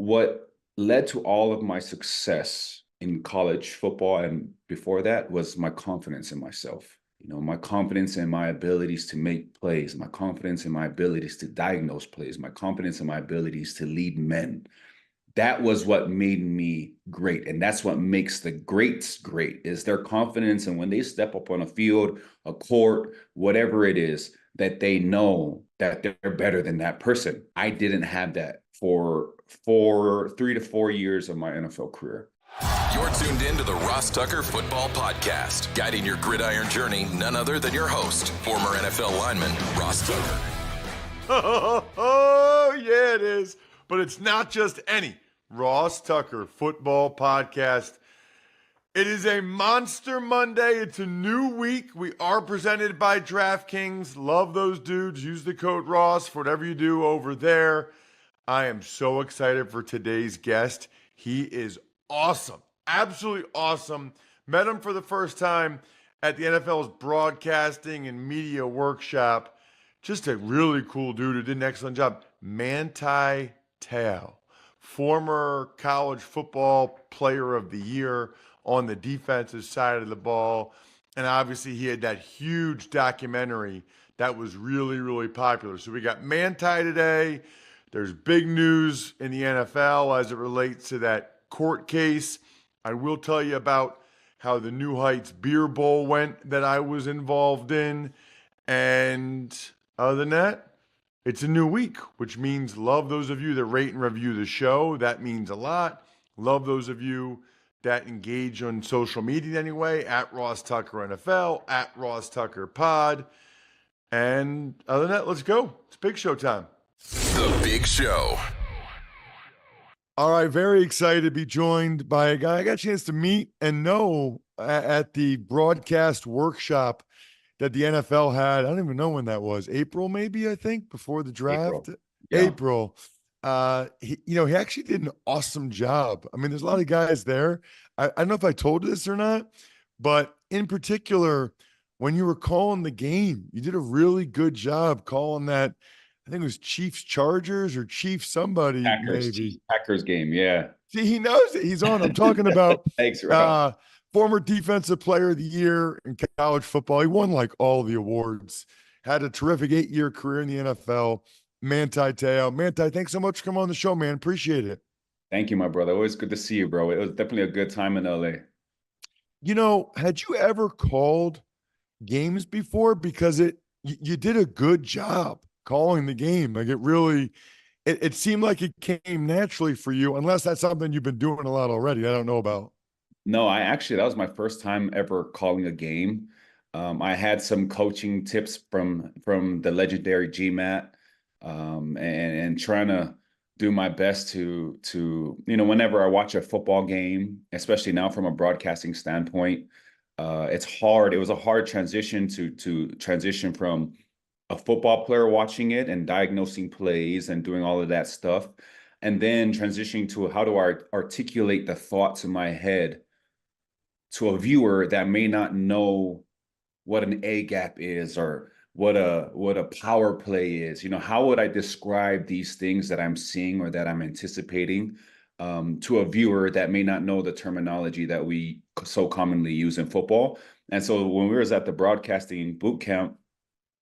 what led to all of my success in college football and before that was my confidence in myself. My confidence in my abilities to make plays, my confidence in my abilities to diagnose plays, my confidence in my abilities to lead men. That was what made me great. And that's what makes the greats great, is their confidence. And when they step up on a field, a court, whatever it is, that they know that they're better than that person. I didn't have that for 3 to 4 years of my NFL career. You're tuned in to the Ross Tucker Football Podcast, guiding your gridiron journey, none other than your host, former NFL lineman, Ross Tucker. Oh, yeah, it is. But it's not just any Ross Tucker Football Podcast. It is a Monster Monday. It's a new week. We are presented by DraftKings. Love those dudes. Use the code Ross for whatever you do over there. I am so excited for today's guest. He is awesome. Absolutely awesome. Met him for the first time at the NFL's Broadcasting and Media Workshop. Just a really cool dude who did an excellent job. Manti Te'o, former college football player of the year on the defensive side of the ball. And obviously he had that huge documentary that was really, really popular. So we got Manti today. There's big news in the NFL as it relates to that court case. I will tell you about how the New Heights Beer Bowl went that I was involved in. And other than that, it's a new week, which means love those of you that rate and review the show. That means a lot. Love those of you that engage on social media anyway, at Ross Tucker NFL, at Ross Tucker Pod. And other than that, let's go. It's Big Show time. The Big Show. All right, very excited to be joined by a guy I got a chance to meet and know at the broadcast workshop that the NFL had. I don't even know when that was. April, maybe, I think, before the draft. April. He actually did an awesome job. I mean, there's a lot of guys there. I don't know if I told you this or not, but in particular, when you were calling the game, you did a really good job calling that. I think it was Chiefs Chargers or Chiefs somebody, maybe. Packers game, yeah. See, he knows it. He's on. I'm talking about Thanks, Rob. Former Defensive Player of the Year in college football. He won like all the awards. Had a terrific 8-year career in the NFL. Manti Te'o. Manti, thanks so much for coming on the show, man. Appreciate it. Thank you, my brother. Always good to see you, bro. It was definitely a good time in LA. Had you ever called games before? Because you did a good job calling the game. Like it seemed like it came naturally for you, unless that's something you've been doing a lot already. I don't know about. No, that was my first time ever calling a game. I had some coaching tips from the legendary GMAT, and trying to do my best to whenever I watch a football game, especially now from a broadcasting standpoint, it's hard. It was a hard transition to transition from a football player watching it and diagnosing plays and doing all of that stuff, and then transitioning to how do I articulate the thoughts in my head to a viewer that may not know what an A gap is or what a power play is. How would I describe these things that I'm seeing or that I'm anticipating to a viewer that may not know the terminology that we so commonly use in football? And so when we was at the broadcasting boot camp,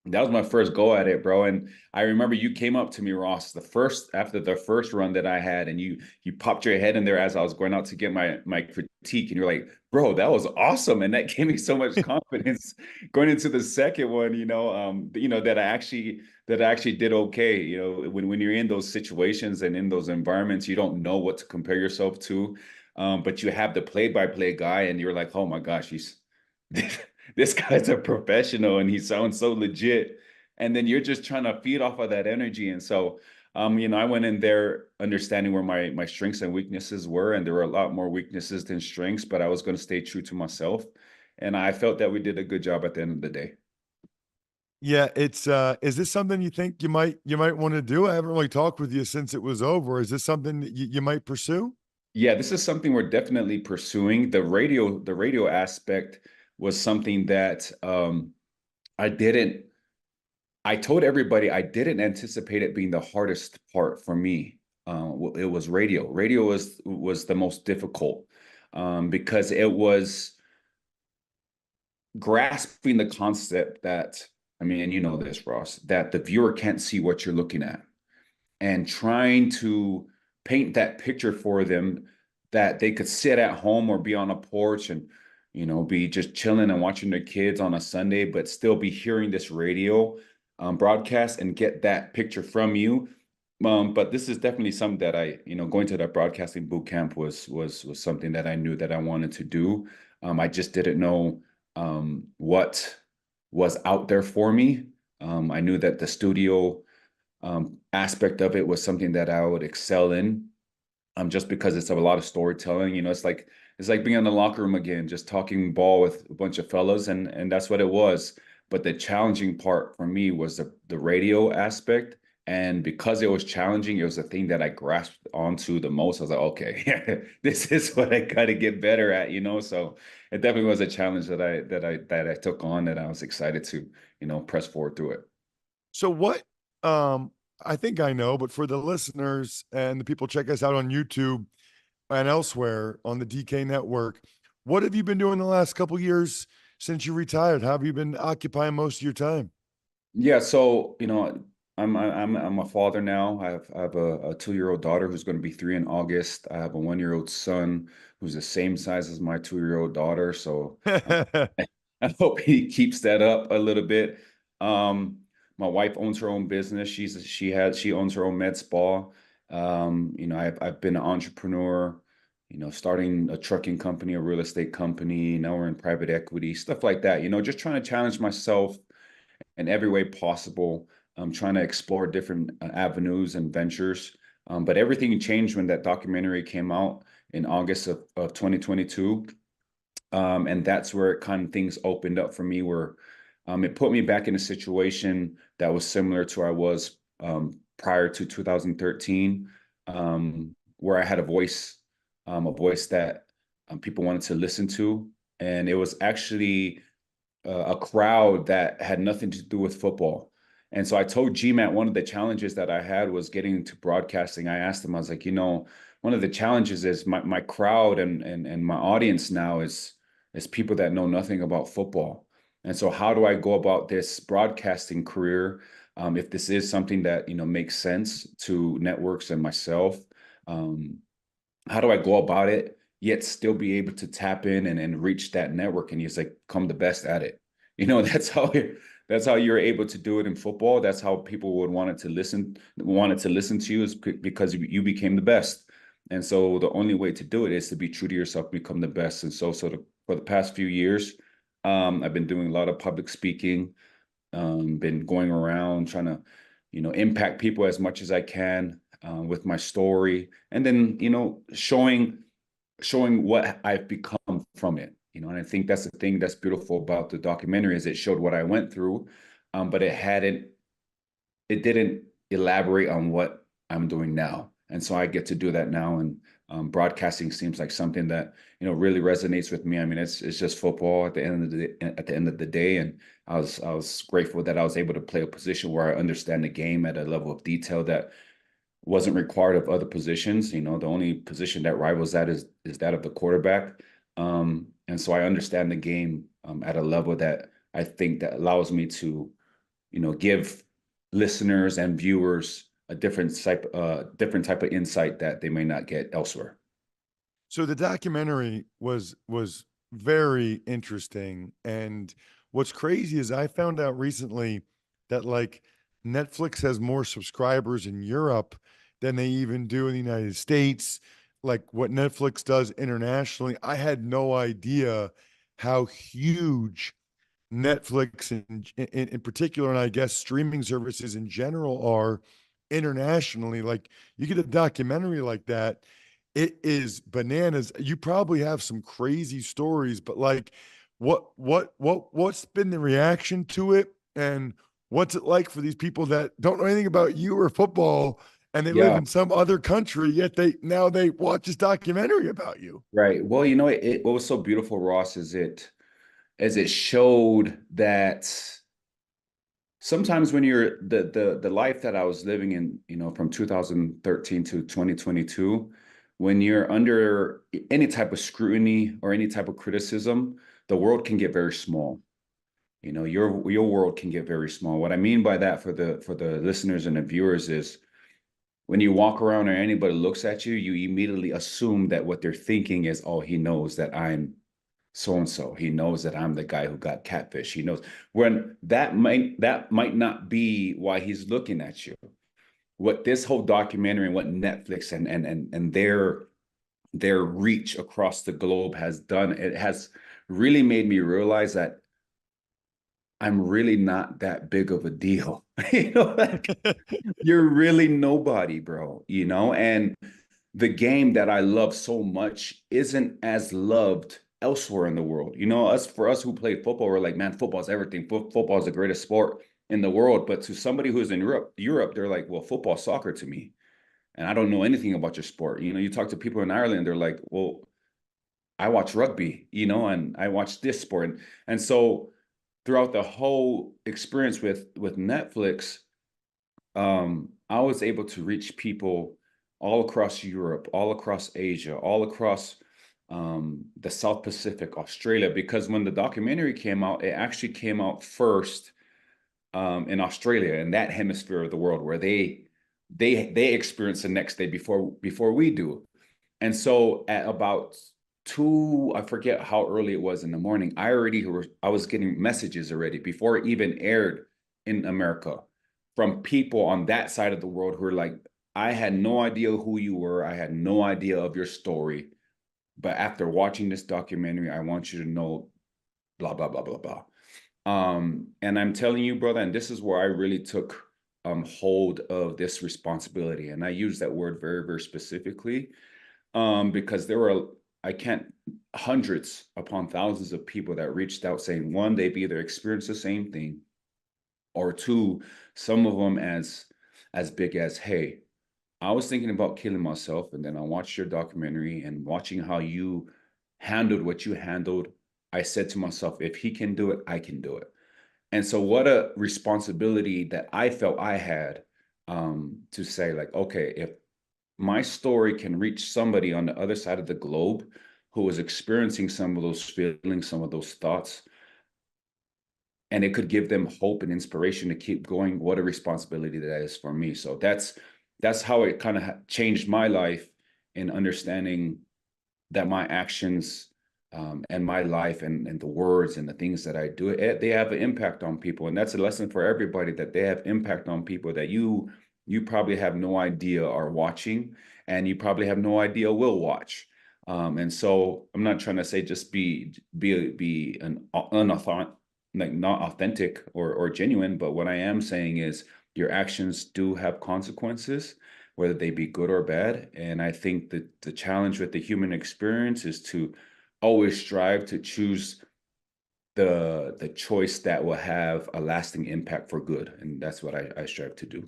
that was my first go at it, bro. And I remember you came up to me, Ross, after the first run that I had, and you popped your head in there as I was going out to get my critique, and you're like, bro, that was awesome. And that gave me so much confidence going into the second one, that I actually did okay. When you're in those situations and in those environments, you don't know what to compare yourself to. But you have the play-by-play guy, and you're like, oh my gosh, this guy's a professional and he sounds so legit. And then you're just trying to feed off of that energy. And so, I went in there understanding where my strengths and weaknesses were. And there were a lot more weaknesses than strengths, but I was going to stay true to myself. And I felt that we did a good job at the end of the day. Yeah, it's is this something you think you might want to do? I haven't really talked with you since it was over. Is this something that you might pursue? Yeah, this is something we're definitely pursuing. The radio aspect was something that I told everybody I didn't anticipate it being the hardest part for me. it was radio. Radio was the most difficult, because it was grasping the concept that, I mean, and you know this, Ross, that the viewer can't see what you're looking at, and trying to paint that picture for them that they could sit at home or be on a porch and, be just chilling and watching their kids on a Sunday, but still be hearing this radio broadcast and get that picture from you. But this is definitely something that going to that broadcasting boot camp was something that I knew that I wanted to do. I just didn't know what was out there for me. I knew that the studio aspect of it was something that I would excel in, just because it's a lot of storytelling. It's like being in the locker room again, just talking ball with a bunch of fellas, and that's what it was. But the challenging part for me was the radio aspect. And because it was challenging, it was the thing that I grasped onto the most. I was like, okay, this is what I got to get better at. So it definitely was a challenge that I took on, that I was excited to, press forward through it. So what um I think I know, but for the listeners and the people check us out on YouTube and elsewhere on the DK network, what have you been doing the last couple years since you retired? How have you been occupying most of your time? Yeah, so I'm a father now. I have a 2-year-old daughter who's going to be 3 in August. I have a 1-year-old son who's the same size as my 2-year-old daughter. So um, I hope he keeps that up a little bit. My wife owns her own business. She owns her own med spa. I've been an entrepreneur. Starting a trucking company, a real estate company. Now we're in private equity, stuff like that. Just trying to challenge myself in every way possible. I'm trying to explore different avenues and ventures. But everything changed when that documentary came out in August of 2022. And that's where things opened up for me, where it put me back in a situation that was similar to where I was prior to 2013, where I had a voice that people wanted to listen to. And it was actually a crowd that had nothing to do with football. And so I told GMAT one of the challenges that I had was getting into broadcasting. I asked him, I was like, one of the challenges is my crowd and my audience now is people that know nothing about football. And so how do I go about this broadcasting career, if this is something that makes sense to networks and myself? How do I go about it, yet still be able to tap in and reach that network? And he's like, come the best at it. That's how you're able to do it in football. That's how people would wanted to listen to you, is because you became the best. And so the only way to do it is to be true to yourself, become the best. And so for the past few years, I've been doing a lot of public speaking, been going around trying to, impact people as much as I can, with my story, and then, showing what I've become from it. And I think that's the thing that's beautiful about the documentary, is it showed what I went through, but it didn't elaborate on what I'm doing now. And so I get to do that now. And broadcasting seems like something that, really resonates with me. I mean, it's just football at the end of the day. And I was grateful that I was able to play a position where I understand the game at a level of detail that wasn't required of other positions. The only position that rivals that is that of the quarterback. And so I understand the game at a level that I think that allows me to, give listeners and viewers a different type of insight that they may not get elsewhere. So the documentary was very interesting, and what's crazy is I found out recently that like Netflix has more subscribers in Europe than they even do in the United States. Like what Netflix does internationally, I had no idea how huge Netflix in particular, and I guess streaming services in general are internationally. Like you get a documentary like that, it is bananas. You probably have some crazy stories, but like what's been the reaction to it, and what's it like for these people that don't know anything about you or football and they live Yeah, in some other country, yet they watch this documentary about you? right. Well, what was so beautiful, Ross, is it as it showed that sometimes when you're the life that I was living in, from 2013 to 2022, when you're under any type of scrutiny or any type of criticism, the world can get very small. Your world can get very small. What I mean by that for the listeners and the viewers is when you walk around or anybody looks at you, you immediately assume that what they're thinking is, oh, he knows that I'm so and so. He knows that I'm the guy who got catfish. He knows when that might not be why he's looking at you. What this whole documentary and what Netflix and their reach across the globe has done, it has really made me realize that I'm really not that big of a deal. Like you're really nobody, bro, and the game that I love so much isn't as loved elsewhere in the world. For us who play football, we're like, man, football is everything. Football is the greatest sport in the world. But to somebody who's in Europe, they're like, well, football, soccer to me. And I don't know anything about your sport. You talk to people in Ireland, they're like, well, I watch rugby, and I watch this sport. And so throughout the whole experience with Netflix, I was able to reach people all across Europe, all across Asia, all across the South Pacific, Australia, because when the documentary came out, it actually came out first in Australia, in that hemisphere of the world, where they experience the next day before we do. And so at about I forget how early it was in the morning, I was getting messages already before it even aired in America from people on that side of the world who are like, I had no idea who you were. I had no idea of your story. But after watching this documentary, I want you to know blah, blah, blah, blah, blah. And I'm telling you, brother, and this is where I really took hold of this responsibility. And I use that word very, very specifically because there were, I can't, hundreds upon thousands of people that reached out saying, one, they've either experienced the same thing, or two, some of them as big as, hey, I was thinking about killing myself, and then I watched your documentary, and watching how you handled what you handled, I said to myself, if he can do it, I can do it. And so what a responsibility that I felt I had, to say like, okay, if my story can reach somebody on the other side of the globe who is experiencing some of those feelings, some of those thoughts, and it could give them hope and inspiration to keep going, what a responsibility that is for me. So that's how it kind of changed my life in understanding that my actions, and my life, and the words and the things that I do, they have an impact on people. And that's a lesson for everybody, that they have impact on people that you probably have no idea are watching, and you probably have no idea will watch. And so I'm not trying to say just be an unauthentic, like not authentic or genuine, but what I am saying is your actions do have consequences, whether they be good or bad. And I think that the challenge with the human experience is to always strive to choose the choice that will have a lasting impact for good. And that's what I strive to do.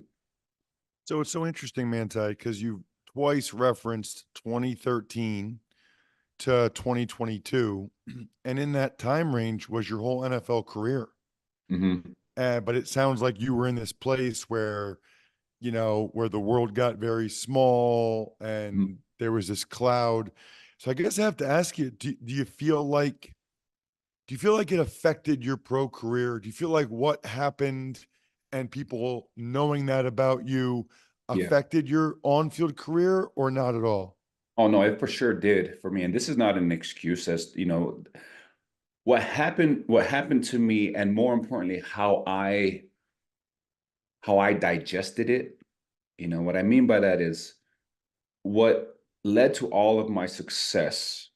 So it's so interesting, Manti, because you twice referenced 2013 to 2022, and in that time range was your whole NFL career. Hmm. But it sounds like you were in this place where, where the world got very small and there was this cloud. So I guess I have to ask you, do you feel like it affected your pro career? Do you feel like what happened and people knowing that about you Yeah. affected your on-field career or not at all? Oh no, it for sure did for me. And this is not an excuse, as what happened to me, and more importantly, how I digested it. What I mean by that is what led to all of my success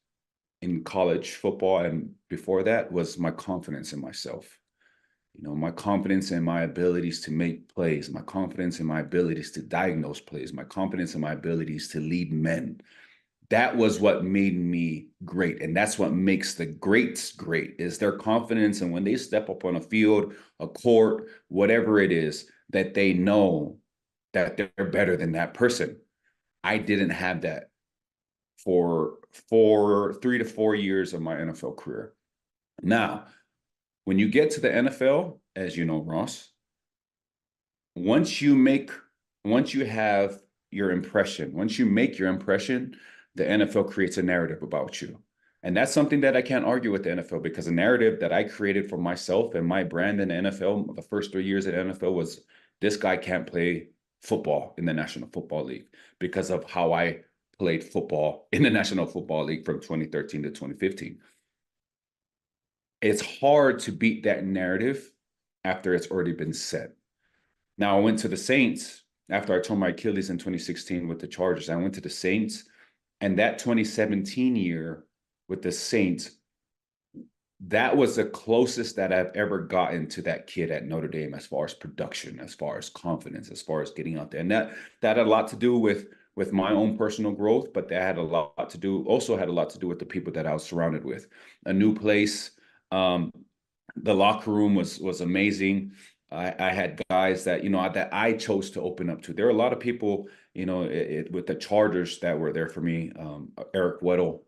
in college football and before that was my confidence in myself. My confidence in my abilities to make plays, my confidence in my abilities to diagnose plays, my confidence in my abilities to lead men. That was what made me great. And that's what makes the greats great, is their confidence. And when they step up on a field, a court, whatever it is, that they know that they're better than that person. I didn't have that for 3 to 4 years of my NFL career. Now, when you get to the NFL, as you know, Ross, once you make once you have your impression, once you make your impression, the NFL creates a narrative about you. And that's something that I can't argue with the NFL, because a narrative that I created for myself and my brand in the NFL, the first 3 years at the NFL, was this guy can't play football in the National Football League because of how I played football in the National Football League from 2013 to 2015. It's hard to beat that narrative after it's already been said. Now, I went to the Saints after I tore my Achilles in 2016 with the Chargers. I went to the Saints, and that 2017 year with the Saints, that was the closest that I've ever gotten to that kid at Notre Dame as far as production, as far as confidence, as far as getting out there. And that had a lot to do with my own personal growth, but that had a lot to do, also had a lot to do with the people that I was surrounded with. A new place. The locker room was amazing. I had guys that, that I chose to open up to. There are a lot of people, with the Chargers that were there for me. Eric Weddle,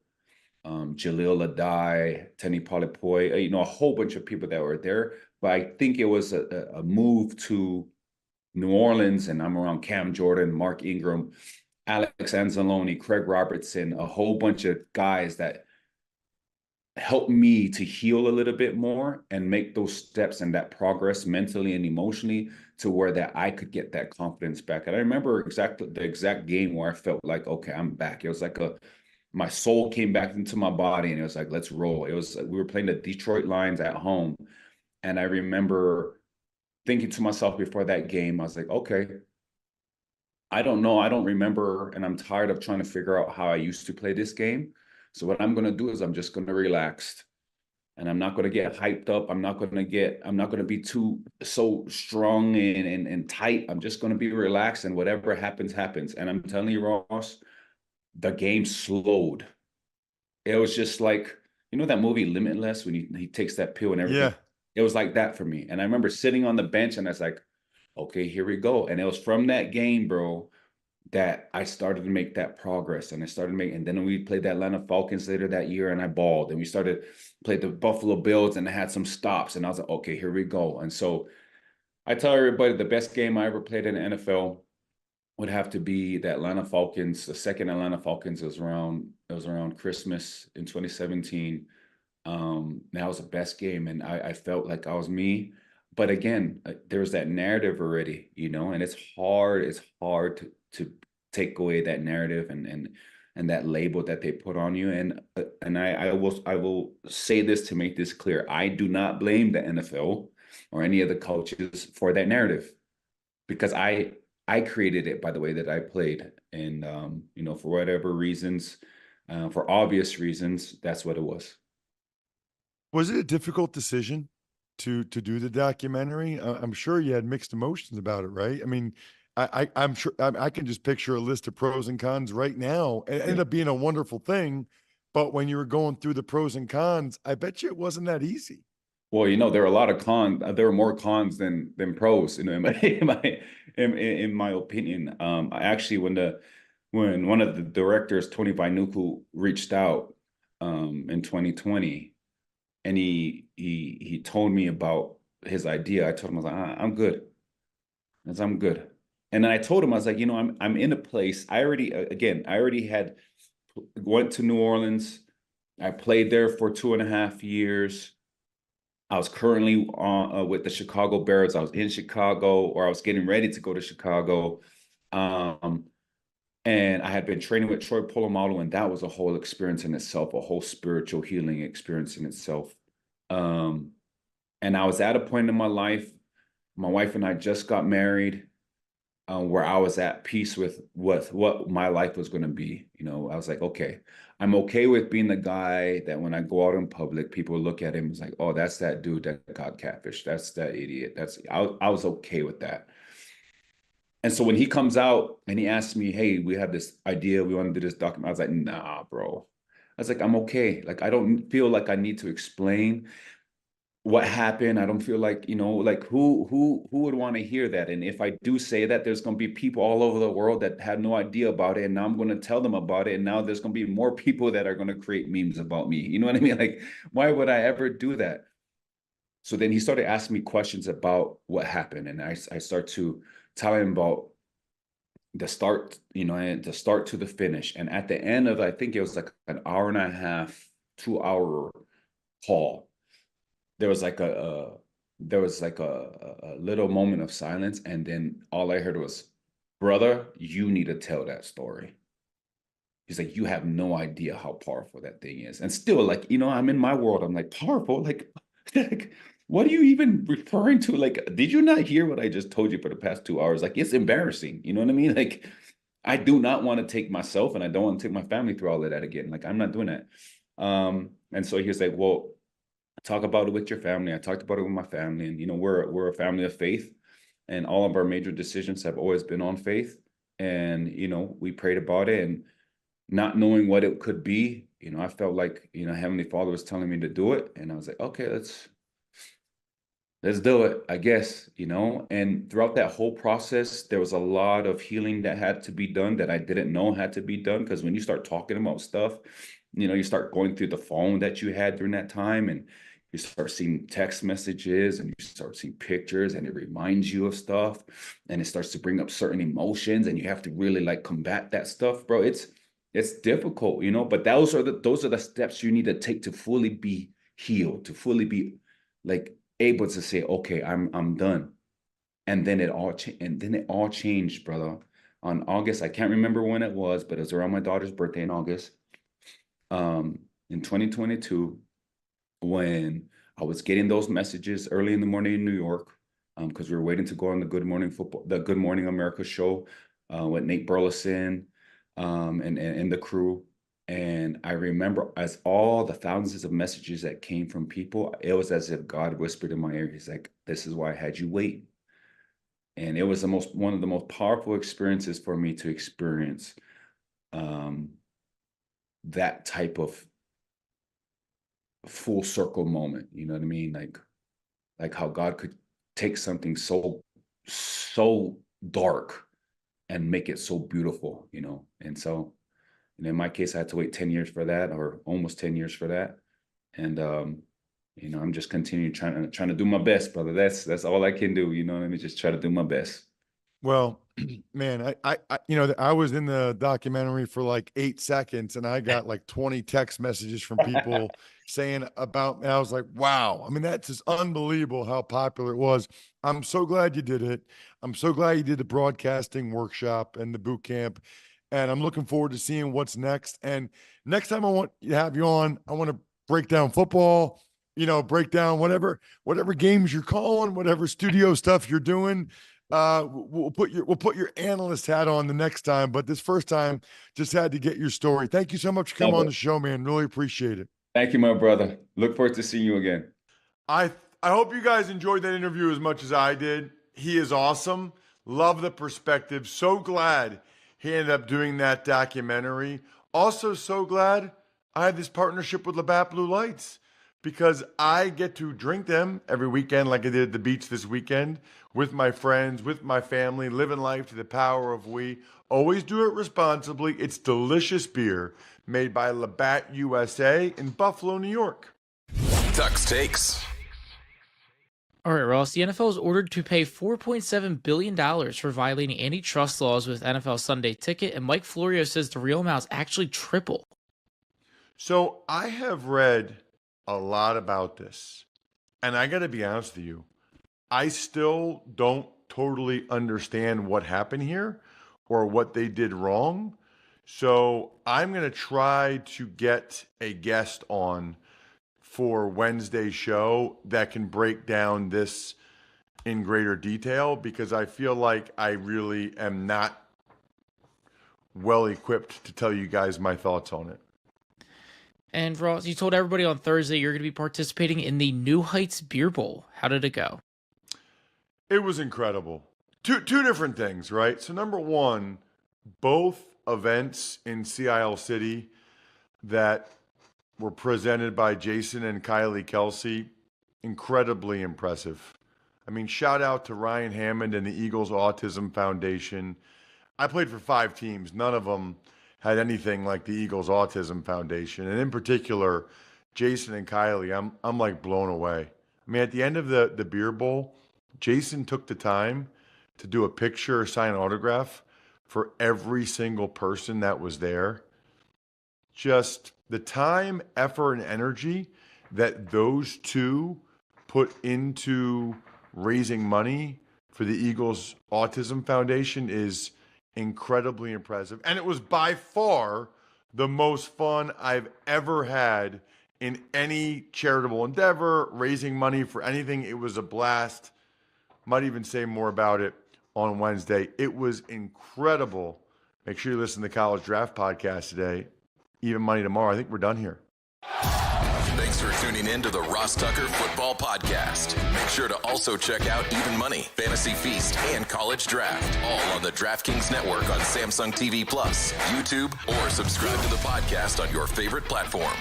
Jaleel Adai, Tenny Polypoy, a whole bunch of people that were there. But I think it was a move to New Orleans, and I'm around Cam Jordan, Mark Ingram, Alex Anzalone, Craig Robertson, a whole bunch of guys that helped me to heal a little bit more and make those steps and that progress mentally and emotionally to where that I could get that confidence back. And I remember the exact game where I felt like, okay, I'm back. It was like my soul came back into my body, and it was like, let's roll. It was, we were playing the Detroit Lions at home. And I remember thinking to myself before that game, I was like, okay, I don't know. I don't remember. And I'm tired of trying to figure out how I used to play this game. So what I'm going to do is I'm just going to relax, and I'm not going to get hyped up. I'm not going to be too so strong and tight. I'm just going to be relaxed, and whatever happens, happens. And I'm telling you, Ross, the game slowed. It was just like, that movie Limitless, when he takes that pill and everything. Yeah. It was like that for me. And I remember sitting on the bench, and I was like, okay, here we go. And it was from that game, bro, that I started to make that progress, and I started making, and then we played the Atlanta Falcons later that year, and I balled, and we started played the Buffalo Bills, and I had some stops, and I was like, okay, here we go. And so I tell everybody the best game I ever played in the NFL would have to be the Atlanta Falcons. The second Atlanta Falcons was around Christmas in 2017. That was the best game, and I felt like I was me. But again, there's that narrative already, and it's hard to take away that narrative and that label that they put on you. And I will say this to make this clear: I do not blame the NFL or any of the coaches for that narrative, because I created it by the way that I played, and for whatever reasons, for obvious reasons, that's what it was. Was it a difficult decision to do the documentary? I'm sure you had mixed emotions about it, right? I mean, I'm sure I can just picture a list of pros and cons right now. It ended up being a wonderful thing, but when you were going through the pros and cons, I bet you it wasn't that easy. Well, there are a lot of cons. There are more cons than pros, in my opinion. I actually, when one of the directors, Tony Vainuku, reached out in 2020, and he told me about his idea. I told him, I was like, I'm good. I'm good. And then I told him, I was like, I'm in a place. I already had went to New Orleans. I played there for 2.5 years. I was currently on with the Chicago Bears. I was in Chicago, or I was getting ready to go to Chicago. And I had been training with Troy Polamalu, and that was a whole experience in itself, a whole spiritual healing experience in itself. And I was at a point in my life, my wife and I just got married, where I was at peace with what my life was going to be. I was like, okay, I'm okay with being the guy that when I go out in public, people look at him as like, oh, that's that dude that got catfish. That's that idiot. I was okay with that. And so when he comes out and he asks me, hey, we have this idea, we want to do this document, I was like, nah, bro. I was like, I'm okay. Like, I don't feel like I need to explain what happened. I don't feel like, like who would want to hear that? And if I do say that, there's going to be people all over the world that had no idea about it. And now I'm going to tell them about it. And now there's going to be more people that are going to create memes about me. You know what I mean? Like, why would I ever do that? So then he started asking me questions about what happened. And I start to telling him about the start, and the start to the finish. And at the end of, I think it was like an hour and a half, 2 hour call, there was like a little moment of silence, and then all I heard was, "Brother, you need to tell that story." He's like, "You have no idea how powerful that thing is." And still, like, I'm in my world. I'm like, powerful? Like, like, what are you even referring to? Like, did you not hear what I just told you for the past 2 hours? Like, it's embarrassing. You know what I mean? Like, I do not want to take myself, and I don't want to take my family through all of that again. Like, I'm not doing that. And so he was like, "Well, talk about it with your family." I talked about it with my family, and we're a family of faith, and all of our major decisions have always been on faith. And we prayed about it, and not knowing what it could be, I felt like Heavenly Father was telling me to do it, and I was like, okay, let's do it, I guess. And throughout that whole process, there was a lot of healing that had to be done that I didn't know had to be done. Because when you start talking about stuff, you start going through the phone that you had during that time, and you start seeing text messages, and you start seeing pictures, and it reminds you of stuff, and it starts to bring up certain emotions, and you have to really like combat that stuff, bro. It's difficult, but those are the steps you need to take to fully be healed, to fully be like able to say, okay, I'm done. And then it all changed, brother. On August, I can't remember when it was, but it was around my daughter's birthday in August, in 2022, when I was getting those messages early in the morning in New York, because we were waiting to go on the Good Morning America show, with Nate Burleson, and the crew. And I remember, as all the thousands of messages that came from people, it was as if God whispered in my ear. He's like, "This is why I had you wait." And it was one of the most powerful experiences for me to experience, um, that type of full circle moment. You know what I mean? Like how God could take something so dark and make it so beautiful. And so, in my case, I had to wait 10 years for that, or almost 10 years for that. And I'm just continuing trying to do my best, brother. That's all I can do. Let me just try to do my best. Well, man, I was in the documentary for like 8 seconds, and I got like 20 text messages from people saying about me. I was like, wow. I mean, that's just unbelievable how popular it was. I'm so glad you did it. I'm so glad you did the broadcasting workshop and the boot camp. And I'm looking forward to seeing what's next. And next time I want to have you on, I want to break down football, break down whatever games you're calling, whatever studio stuff you're doing. We'll put your analyst hat on the next time, but this first time just had to get your story. Thank you so much for coming No, on but the show, man. Really appreciate it. thank you, my brother. Look forward to seeing you again. I hope you guys enjoyed that interview as much as I did. He is awesome. Love the perspective. So glad he ended up doing that documentary. Also, so glad I had this partnership with Labatt Blue Lights, because I get to drink them every weekend, like I did at the beach this weekend, with my friends, with my family, living life to the power of we. Always do it responsibly. It's delicious beer made by Labatt USA in Buffalo, New York. Tuck's Takes. All right, Ross. The NFL is ordered to pay $4.7 billion for violating antitrust laws with NFL Sunday Ticket, and Mike Florio says the real amount is actually triple. So I have read a lot about this, and I got to be honest with you, I still don't totally understand what happened here or what they did wrong. So I'm going to try to get a guest on for Wednesday's show that can break down this in greater detail, because I feel like I really am not well equipped to tell you guys my thoughts on it. And Ross, you told everybody on Thursday you're going to be participating in the New Heights Beer Bowl. How did it go? It was incredible. Two different things, right? So number one, both events in Sea Isle City that were presented by Jason and Kylie Kelsey, incredibly impressive. I mean, shout out to Ryan Hammond and the Eagles Autism Foundation. I played for 5 teams. None of them had anything like the Eagles Autism Foundation. And in particular, Jason and Kylie, I'm like blown away. I mean, at the end of the beer bowl, Jason took the time to do a picture or sign an autograph for every single person that was there. Just the time, effort, and energy that those two put into raising money for the Eagles Autism Foundation is incredibly impressive. And it was by far the most fun I've ever had in any charitable endeavor, raising money for anything. It was a blast. Might even say more about it on Wednesday. It was incredible. Make sure you listen to the College Draft Podcast today. Even Money tomorrow. I think we're done here. Thanks for tuning in to the Ross Tucker Football Podcast. Make sure to also check out Even Money, Fantasy Feast, and College Draft, all on the DraftKings Network on Samsung TV Plus, YouTube, or subscribe to the podcast on your favorite platform.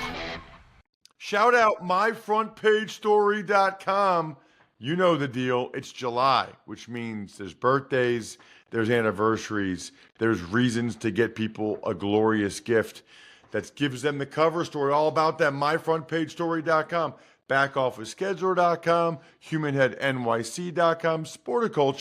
Shout out myfrontpagestory.com. You know the deal. It's July, which means there's birthdays, there's anniversaries, there's reasons to get people a glorious gift that gives them the cover story, all about that. myfrontpagestory.com, backofficescheduler.com, humanheadnyc.com, Sporticulture.